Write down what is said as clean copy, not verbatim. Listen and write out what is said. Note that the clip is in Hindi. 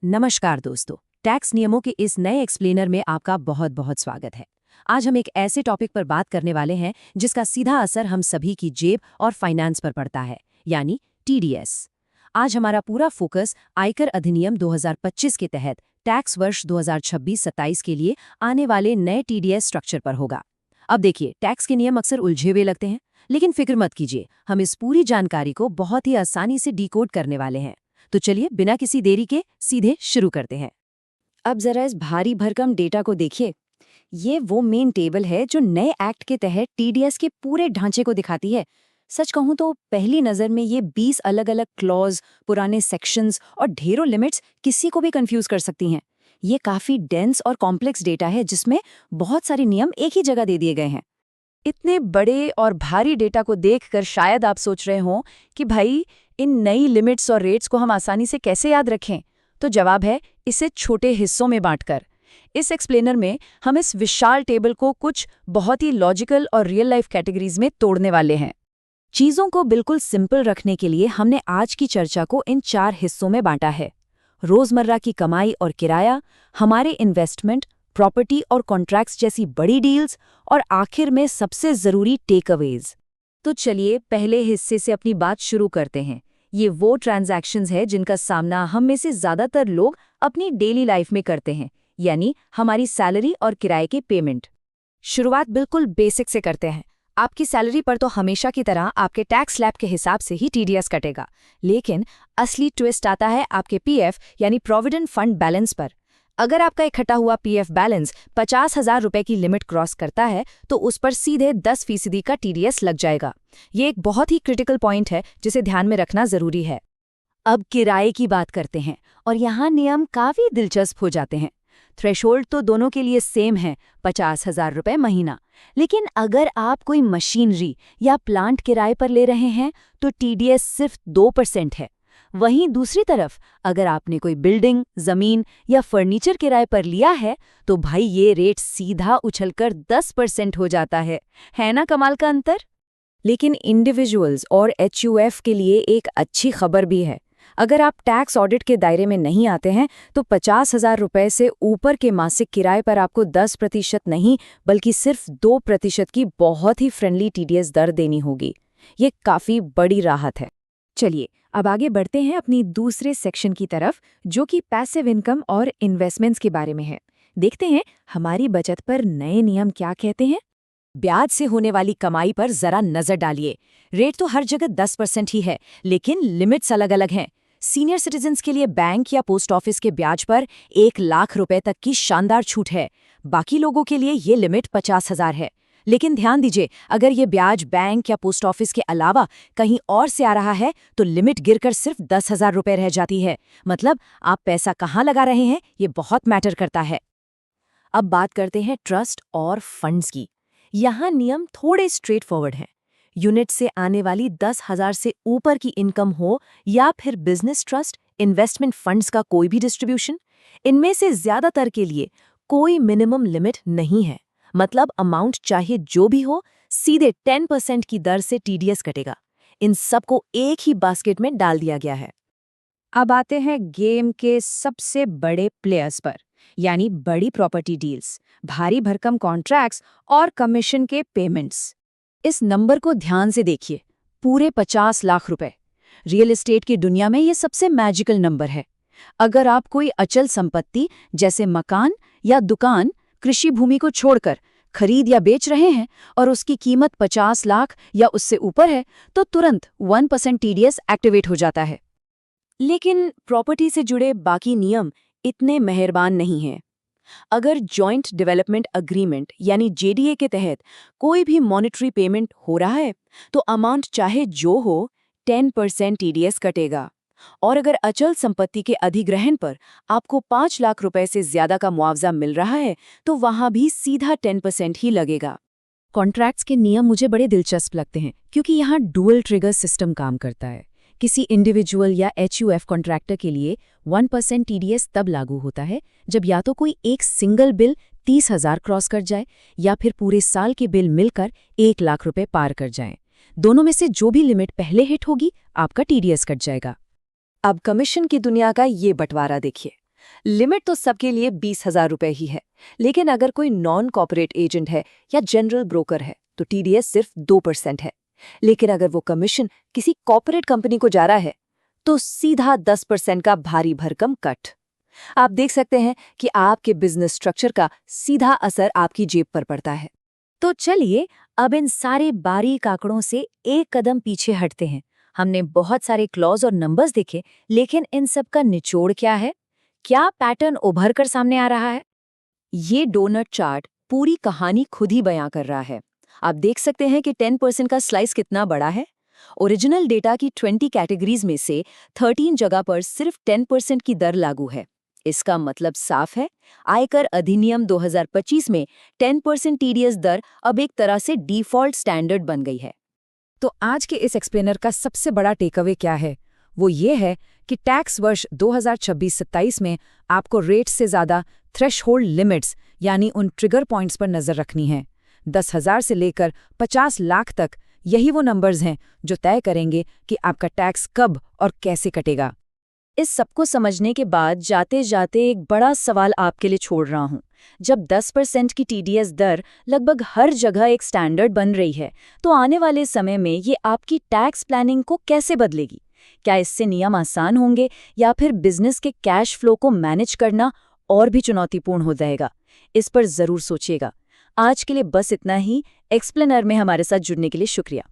नमस्कार दोस्तों, टैक्स नियमों के इस नए एक्सप्लेनर में आपका बहुत बहुत स्वागत है। आज हम एक ऐसे टॉपिक पर बात करने वाले हैं जिसका सीधा असर हम सभी की जेब और फाइनेंस पर पड़ता है, यानी टीडीएस। आज हमारा पूरा फोकस आयकर अधिनियम 2025 के तहत टैक्स वर्ष 2026-27 के लिए आने वाले नए टीडीएस स्ट्रक्चर पर होगा। अब देखिए, टैक्स के नियम अक्सर उलझे हुए लगते हैं, लेकिन फिक्र मत कीजिए, हम इस पूरी जानकारी को बहुत ही आसानी से डिकोड करने वाले हैं। तो चलिए बिना किसी देरी के सीधे शुरू करते हैं। अब जरा इस भारी भरकम डेटा को देखिए। ये वो मेन टेबल है जो नए एक्ट के तहत टीडीएस के पूरे ढांचे को दिखाती है। सच कहूं तो पहली नजर में ये 20 अलग-अलग क्लॉज, पुराने सेक्शंस और ढेरों लिमिट्स किसी को भी कंफ्यूज कर सकती हैं। ये काफी डेंस और कॉम्प्लेक्स डेटा है जिसमें बहुत सारे नियम एक ही जगह दे दिए गए हैं। इतने बड़े और भारी डेटा को देखकर शायद आप सोच रहे हों कि भाई, इन नई लिमिट्स और रेट्स को हम आसानी से कैसे याद रखें? तो जवाब है, इसे छोटे हिस्सों में बांटकर। इस एक्सप्लेनर में हम इस विशाल टेबल को कुछ बहुत ही लॉजिकल और रियल लाइफ कैटेगरीज में तोड़ने वाले हैं। चीज़ों को बिल्कुल सिंपल रखने के लिए हमने आज की चर्चा को इन 4 हिस्सों में बांटा है: रोजमर्रा की कमाई और किराया, हमारे इन्वेस्टमेंट, प्रॉपर्टी और कॉन्ट्रैक्ट्स जैसी बड़ी डील्स, और आखिर में सबसे जरूरी टेक अवेज। तो चलिए पहले हिस्से से अपनी बात शुरू करते हैं। ये वो ट्रांजैक्शंस हैं जिनका सामना हम में से ज्यादातर लोग अपनी डेली लाइफ में करते हैं, यानी हमारी सैलरी और किराए के पेमेंट। शुरुआत बिल्कुल बेसिक से करते हैं। आपकी सैलरी पर तो हमेशा की तरह आपके टैक्स स्लैब के हिसाब से ही टीडीएस कटेगा, लेकिन असली ट्विस्ट आता है आपके पीएफ यानी प्रोविडेंट फंड बैलेंस पर। अगर आपका इकट्ठा हुआ पीएफ बैलेंस 50,000 रुपए की लिमिट क्रॉस करता है तो उस पर सीधे 10% का टीडीएस लग जाएगा। ये एक बहुत ही क्रिटिकल पॉइंट है जिसे ध्यान में रखना जरूरी है। अब किराए की बात करते हैं, और यहाँ नियम काफी दिलचस्प हो जाते हैं। थ्रेशोल्ड तो दोनों के लिए सेम है, 50,000 रुपए महीना। लेकिन अगर आप कोई मशीनरी या प्लांट किराए पर ले रहे हैं तो टीडीएस सिर्फ 2% है। वहीं दूसरी तरफ अगर आपने कोई बिल्डिंग, जमीन या फर्नीचर किराए पर लिया है तो भाई ये रेट सीधा उछलकर 10% हो जाता है ना कमाल का अंतर? लेकिन इंडिविजुअल्स और एचयूएफ के लिए एक अच्छी खबर भी है। अगर आप टैक्स ऑडिट के दायरे में नहीं आते हैं तो 50,000 रुपए से ऊपर के मासिक किराए पर आपको 10% नहीं बल्कि सिर्फ 2% की बहुत ही फ्रेंडली टीडीएस दर देनी होगी। ये काफी बड़ी राहत है। चलिए अब आगे बढ़ते हैं अपनी दूसरे सेक्शन की तरफ, जो कि पैसिव इनकम और इन्वेस्टमेंट्स के बारे में है। देखते हैं हमारी बचत पर नए नियम क्या कहते हैं। ब्याज से होने वाली कमाई पर जरा नजर डालिए। रेट तो हर जगह 10% ही है, लेकिन लिमिट्स अलग अलग हैं। सीनियर सिटीजन्स के लिए बैंक या पोस्ट ऑफिस के ब्याज पर 1 लाख रुपए तक की शानदार छूट है। बाकी लोगों के लिए ये लिमिट 50,000 है। लेकिन ध्यान दीजिए, अगर ये ब्याज बैंक या पोस्ट ऑफिस के अलावा कहीं और से आ रहा है तो लिमिट गिरकर सिर्फ 10,000 रुपए रह जाती है। मतलब आप पैसा कहाँ लगा रहे हैं, ये बहुत मैटर करता है। अब बात करते हैं ट्रस्ट और फंड्स की। यहाँ नियम थोड़े स्ट्रेट फॉरवर्ड हैं। यूनिट से आने वाली 10,000 से ऊपर की इनकम हो या फिर बिजनेस ट्रस्ट, इन्वेस्टमेंट फंड्स का कोई भी डिस्ट्रीब्यूशन, इनमें से ज्यादातर के लिए कोई मिनिमम लिमिट नहीं है। मतलब अमाउंट चाहे जो भी हो, सीधे 10% की दर से टीडीएस कटेगा। इन सबको एक ही बास्केट में डाल दिया गया है। अब आते हैं गेम के सबसे बड़े प्लेयर्स पर, यानी बड़ी प्रॉपर्टी डील्स, भारी भरकम कॉन्ट्रैक्ट्स और कमीशन के पेमेंट्स। इस नंबर को ध्यान से देखिए, पूरे 50 लाख रुपए। रियल एस्टेट की दुनिया में ये सबसे मैजिकल नंबर है। अगर आप कोई अचल संपत्ति जैसे मकान या दुकान, कृषि भूमि को छोड़कर खरीद या बेच रहे हैं और उसकी कीमत 50 लाख या उससे ऊपर है तो तुरंत 1% टीडीएस एक्टिवेट हो जाता है। लेकिन प्रॉपर्टी से जुड़े बाकी नियम इतने मेहरबान नहीं हैं। अगर जॉइंट डेवलपमेंट अग्रीमेंट यानी जेडीए के तहत कोई भी मॉनेटरी पेमेंट हो रहा है तो अमाउंट चाहे जो हो, 10% टीडीएस कटेगा। और अगर अचल संपत्ति के अधिग्रहण पर आपको 5 लाख रुपए से ज्यादा का मुआवजा मिल रहा है तो वहां भी सीधा 10% ही लगेगा। कॉन्ट्रैक्ट्स के नियम मुझे बड़े दिलचस्प लगते हैं क्योंकि यहाँ डुअल ट्रिगर सिस्टम काम करता है। किसी इंडिविजुअल या एचयूएफ कॉन्ट्रैक्टर के लिए 1% टीडीएस तब लागू होता है जब या तो कोई एक सिंगल बिल 30,000 क्रॉस कर जाए या फिर पूरे साल के बिल मिलकर 1 लाख रुपए पार कर जाएं। दोनों में से जो भी लिमिट पहले हिट होगी, आपका टीडीएस कट जाएगा। अब कमीशन की दुनिया का ये बंटवारा देखिए। लिमिट तो सबके लिए 20,000 रुपए ही है, लेकिन अगर कोई नॉन कॉर्पोरेट एजेंट है या जनरल ब्रोकर है तो टीडीएस सिर्फ 2% है। लेकिन अगर वो कमीशन किसी कॉर्पोरेट कंपनी को जा रहा है तो सीधा 10% का भारी भरकम कट। आप देख सकते हैं कि आपके बिजनेस स्ट्रक्चर का सीधा असर आपकी जेब पर पड़ता है। तो चलिए अब इन सारे बारीक आंकड़ों से एक कदम पीछे हटते हैं। हमने बहुत सारे क्लॉज और नंबर्स देखे, लेकिन इन सब का निचोड़ क्या है? क्या पैटर्न उभर कर सामने आ रहा है? ये डोनट चार्ट पूरी कहानी खुद ही बयां कर रहा है। आप देख सकते हैं कि 10% का स्लाइस कितना बड़ा है। ओरिजिनल डेटा की 20 कैटेगरीज में से 13 जगह पर सिर्फ 10% की दर लागू है। इसका मतलब साफ है, आयकर अधिनियम 2025 में 10% टीडीएस दर अब एक तरह से डिफॉल्ट स्टैंडर्ड बन गई है। तो आज के इस एक्सप्लेनर का सबसे बड़ा टेकअवे क्या है? वो ये है कि टैक्स वर्ष 2026-27 में आपको रेट से ज़्यादा थ्रेशहोल्ड लिमिट्स यानी उन ट्रिगर पॉइंट्स पर नज़र रखनी है। 10,000 से लेकर 50 लाख तक यही वो नंबर्स हैं जो तय करेंगे कि आपका टैक्स कब और कैसे कटेगा। इस सबको समझने के बाद जाते जाते एक बड़ा सवाल आपके लिए छोड़ रहा हूँ। जब 10% की टीडीएस दर लगभग हर जगह एक स्टैंडर्ड बन रही है, तो आने वाले समय में ये आपकी टैक्स प्लानिंग को कैसे बदलेगी? क्या इससे नियम आसान होंगे या फिर बिजनेस के कैश फ्लो को मैनेज करना और भी चुनौतीपूर्ण हो जाएगा? इस पर जरूर सोचिएगा। आज के लिए बस इतना ही। एक्सप्लेनर में हमारे साथ जुड़ने के लिए शुक्रिया।